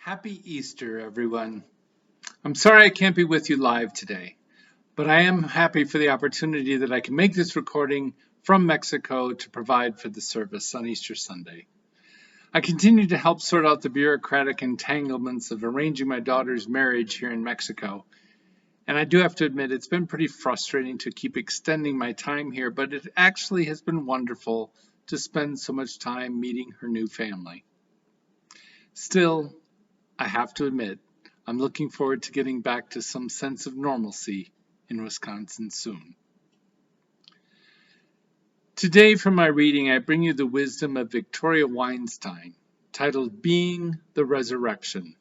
Happy Easter, everyone. I'm sorry I can't be with you live today, but I am happy for the opportunity that I can make this recording from Mexico to provide for the service on Easter Sunday. I continue to help sort out the bureaucratic entanglements of arranging my daughter's marriage here in Mexico, and I do have to admit it's been pretty frustrating to keep extending my time here, but it actually has been wonderful to spend so much time meeting her new family. Still, I have to admit, I'm looking forward to getting back to some sense of normalcy in Wisconsin soon. Today, from my reading, I bring you the wisdom of Victoria Weinstein, titled Being the Resurrection.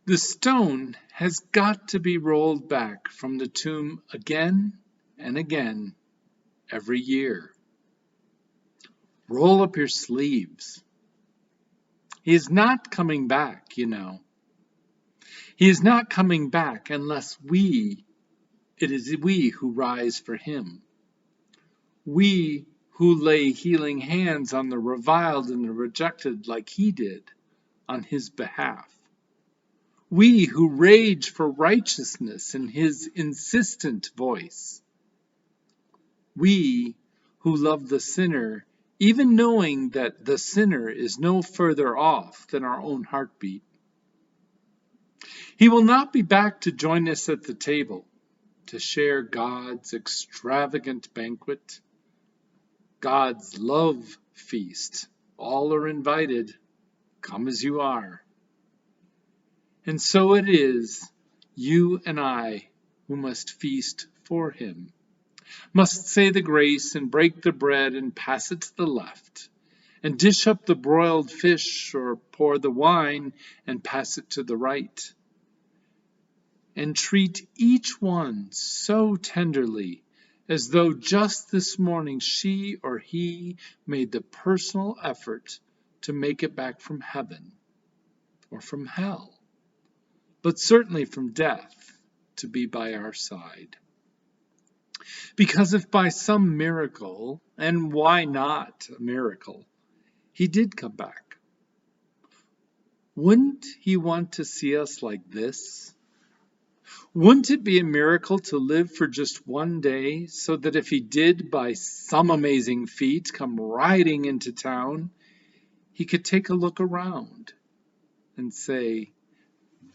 The stone has got to be rolled back from the tomb again and again every year. Roll up your sleeves. He is not coming back, you know. He is not coming back unless it is we who rise for him. We who lay healing hands on the reviled and the rejected like he did on his behalf. We who rage for righteousness in his insistent voice. We who love the sinner even knowing that the sinner is no further off than our own heartbeat. He will not be back to join us at the table, to share God's extravagant banquet, God's love feast. All are invited, come as you are. And so it is, you and I who must feast for him, must say the grace and break the bread and pass it to the left, and dish up the broiled fish or pour the wine and pass it to the right, and treat each one so tenderly as though just this morning she or he made the personal effort to make it back from heaven or from hell, but certainly from death to be by our side. Because if by some miracle, and why not a miracle, he did come back, wouldn't he want to see us like this? Wouldn't it be a miracle to live for just one day so that if he did by some amazing feat come riding into town, he could take a look around and say,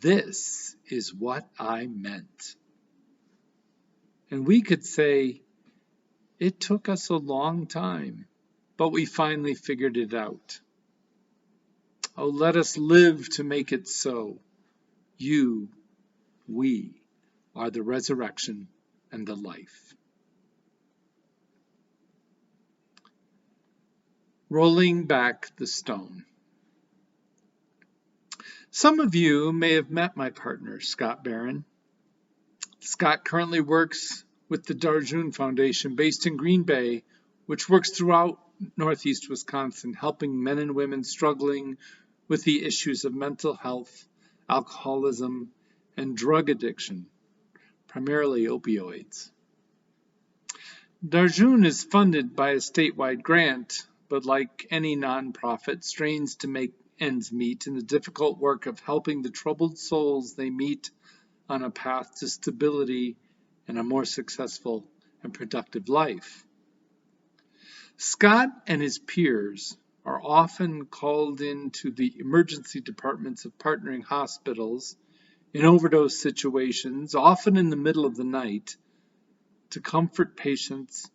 "This is what I meant." And we could say, "It took us a long time, but we finally figured it out." Oh, let us live to make it so. We are the resurrection and the life. Rolling back the stone. Some of you may have met my partner, Scott Barron. Scott currently works with the Darjun Foundation based in Green Bay, which works throughout Northeast Wisconsin, helping men and women struggling with the issues of mental health, alcoholism, and drug addiction, primarily opioids. Darjun is funded by a statewide grant, but like any nonprofit, strains to make ends meet in the difficult work of helping the troubled souls they meet on a path to stability and a more successful and productive life. Scott and his peers are often called into the emergency departments of partnering hospitals in overdose situations, often in the middle of the night, to comfort patients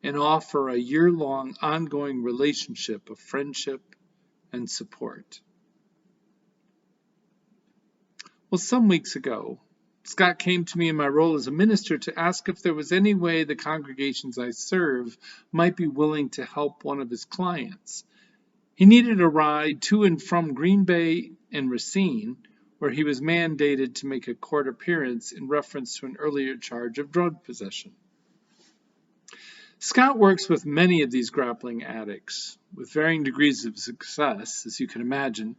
and offer a year-long ongoing relationship of friendship and support. Well, some weeks ago, Scott came to me in my role as a minister to ask if there was any way the congregations I serve might be willing to help one of his clients. He needed a ride to and from Green Bay and Racine, where he was mandated to make a court appearance in reference to an earlier charge of drug possession. Scott works with many of these grappling addicts, with varying degrees of success, as you can imagine,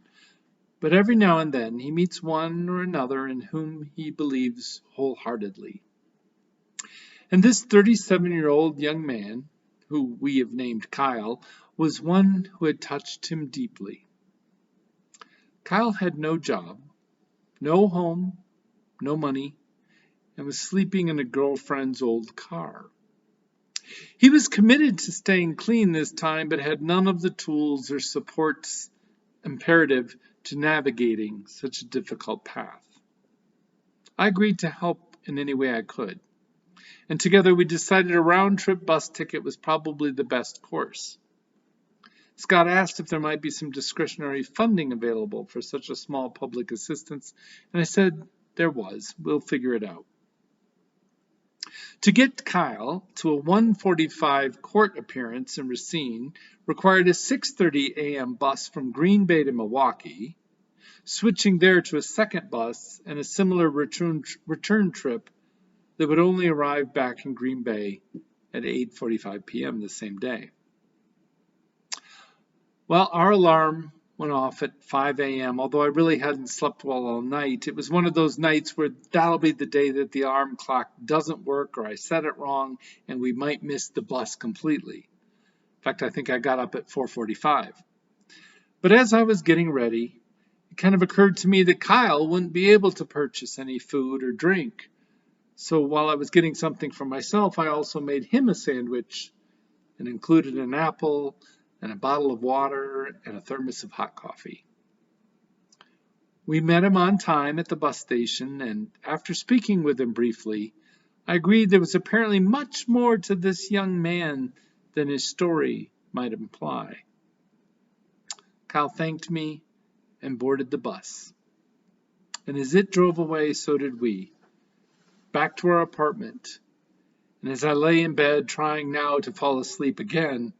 but every now and then he meets one or another in whom he believes wholeheartedly. And this 37-year-old young man, who we have named Kyle, was one who had touched him deeply. Kyle had no job, no home, no money, and was sleeping in a girlfriend's old car. He was committed to staying clean this time, but had none of the tools or supports imperative to navigating such a difficult path. I agreed to help in any way I could, and together we decided a round-trip bus ticket was probably the best course. Scott asked if there might be some discretionary funding available for such a small public assistance, and I said there was. We'll figure it out. To get Kyle to a 1:45 court appearance in Racine required a 6:30 a.m. bus from Green Bay to Milwaukee, switching there to a second bus and a similar return trip that would only arrive back in Green Bay at 8:45 p.m. the same day. Well, our alarm went off at 5 a.m., although I really hadn't slept well all night. It was one of those nights where that'll be the day that the alarm clock doesn't work or I set it wrong and we might miss the bus completely. In fact, I think I got up at 4:45. But as I was getting ready, it kind of occurred to me that Kyle wouldn't be able to purchase any food or drink. So while I was getting something for myself, I also made him a sandwich and included an apple and a bottle of water and a thermos of hot coffee. We met him on time at the bus station, and after speaking with him briefly, I agreed there was apparently much more to this young man than his story might imply. Kyle thanked me and boarded the bus. And as it drove away, so did we, back to our apartment. And as I lay in bed trying now to fall asleep again,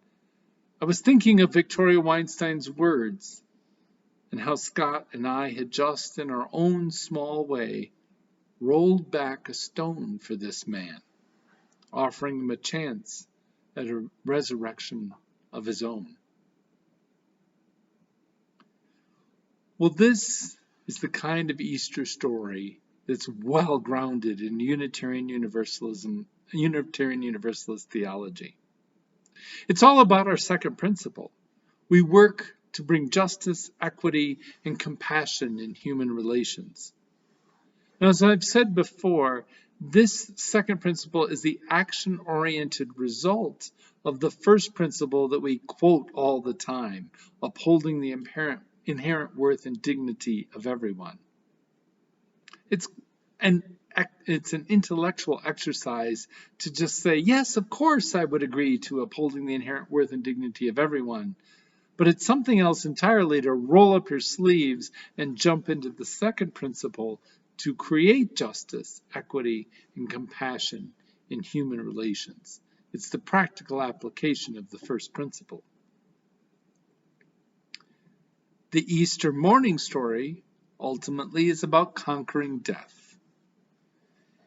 I was thinking of Victoria Weinstein's words and how Scott and I had just, in our own small way, rolled back a stone for this man, offering him a chance at a resurrection of his own. Well, this is the kind of Easter story that's well grounded in Unitarian Universalist theology. It's all about our second principle. We work to bring justice, equity, and compassion in human relations. Now, as I've said before, this second principle is the action-oriented result of the first principle that we quote all the time, upholding the inherent worth and dignity of everyone. It's an intellectual exercise to just say, yes, of course I would agree to upholding the inherent worth and dignity of everyone. But it's something else entirely to roll up your sleeves and jump into the second principle to create justice, equity, and compassion in human relations. It's the practical application of the first principle. The Easter morning story ultimately is about conquering death.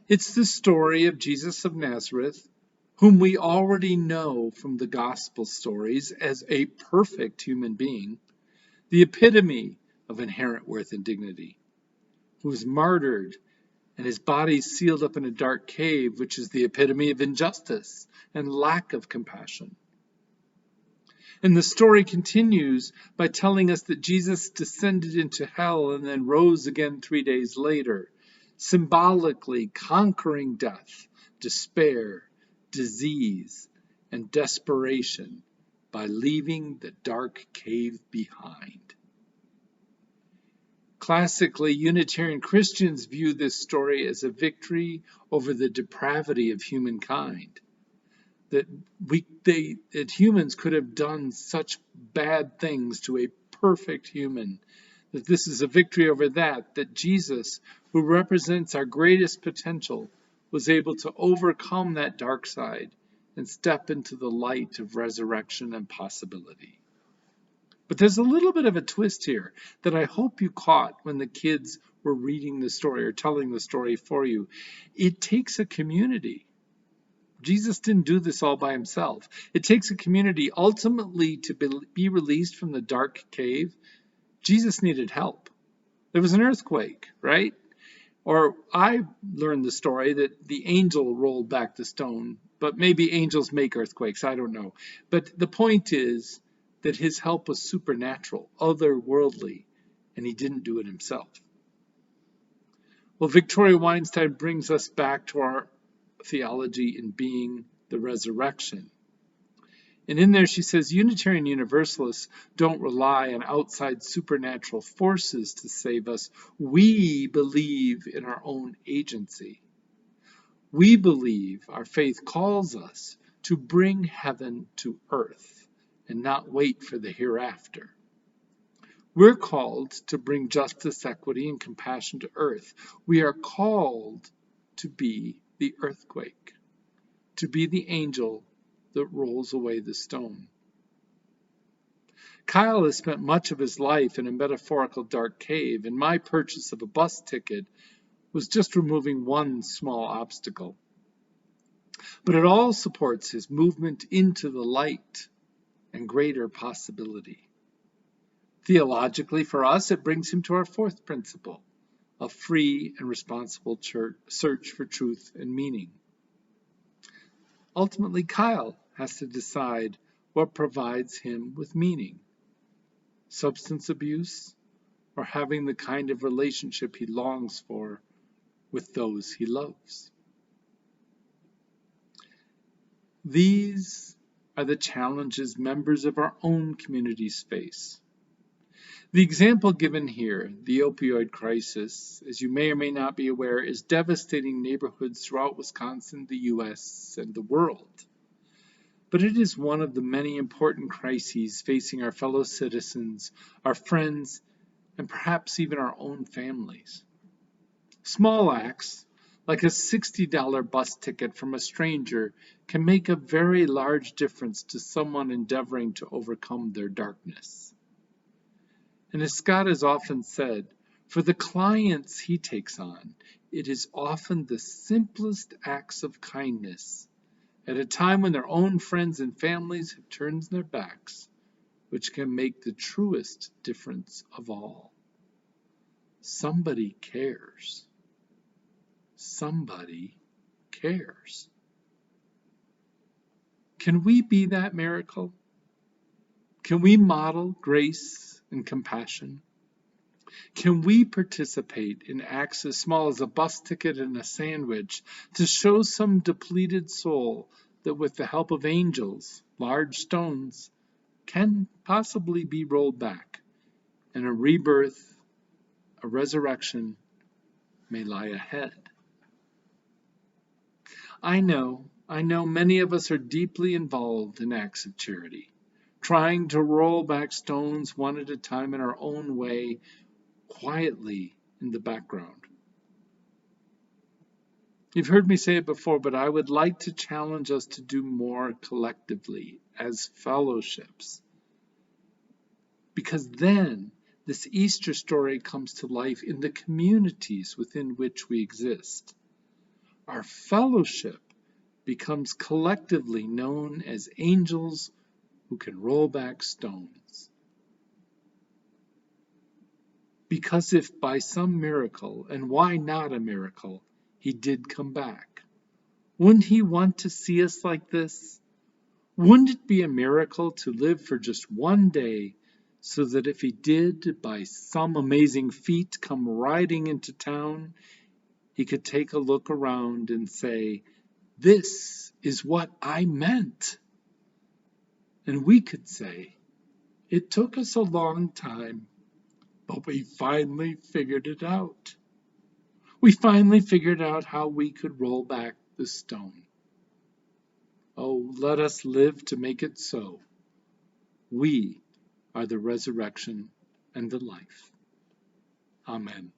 It's the story of Jesus of Nazareth, whom we already know from the gospel stories as a perfect human being, the epitome of inherent worth and dignity, who was martyred and his body sealed up in a dark cave, which is the epitome of injustice and lack of compassion. And the story continues by telling us that Jesus descended into hell and then rose again 3 days later, symbolically conquering death, despair, disease, and desperation by leaving the dark cave behind. Classically, Unitarian Christians view this story as a victory over the depravity of humankind. That humans could have done such bad things to a perfect human, that this is a victory over that Jesus, who represents our greatest potential, was able to overcome that dark side and step into the light of resurrection and possibility. But there's a little bit of a twist here that I hope you caught when the kids were reading the story or telling the story for you. It takes a community. Jesus didn't do this all by himself. It takes a community ultimately to be released from the dark cave. Jesus needed help. There was an earthquake, right? Or I learned the story that the angel rolled back the stone, but maybe angels make earthquakes, I don't know. But the point is that his help was supernatural, otherworldly, and he didn't do it himself. Well, Victoria Weinstein brings us back to our theology in being the resurrection. And in there she says Unitarian Universalists don't rely on outside supernatural forces to save us. We believe in our own agency. We believe our faith calls us to bring heaven to earth and not wait for the hereafter. We're called to bring justice, equity, and compassion to earth. We are called to be the earthquake, to be the angel that rolls away the stone. Kyle has spent much of his life in a metaphorical dark cave, and my purchase of a bus ticket was just removing one small obstacle. But it all supports his movement into the light and greater possibility. Theologically, for us, it brings him to our fourth principle, a free and responsible search for truth and meaning. Ultimately, Kyle has to decide what provides him with meaning: substance abuse, or having the kind of relationship he longs for with those he loves. These are the challenges members of our own communities face. The example given here, the opioid crisis, as you may or may not be aware, is devastating neighborhoods throughout Wisconsin, the U.S., and the world. But it is one of the many important crises facing our fellow citizens, our friends, and perhaps even our own families. Small acts, like a $60 bus ticket from a stranger, can make a very large difference to someone endeavoring to overcome their darkness. And as Scott has often said, for the clients he takes on, it is often the simplest acts of kindness, at a time when their own friends and families have turned their backs, which can make the truest difference of all. Somebody cares. Somebody cares. Can we be that miracle? Can we model grace and compassion? Can we participate in acts as small as a bus ticket and a sandwich to show some depleted soul that with the help of angels, large stones can possibly be rolled back, and a rebirth, a resurrection may lie ahead? I know many of us are deeply involved in acts of charity, trying to roll back stones one at a time in our own way, quietly in the background. You've heard me say it before, but I would like to challenge us to do more collectively as fellowships. Because then this Easter story comes to life in the communities within which we exist. Our fellowship becomes collectively known as angels who can roll back stones. Because if by some miracle, and why not a miracle, he did come back, wouldn't he want to see us like this? Wouldn't it be a miracle to live for just one day, so that if he did, by some amazing feat, come riding into town, he could take a look around and say, "This is what I meant." And we could say, "It took us a long time, but we finally figured it out. We finally figured out how we could roll back the stone." Oh, let us live to make it so. We are the resurrection and the life. Amen.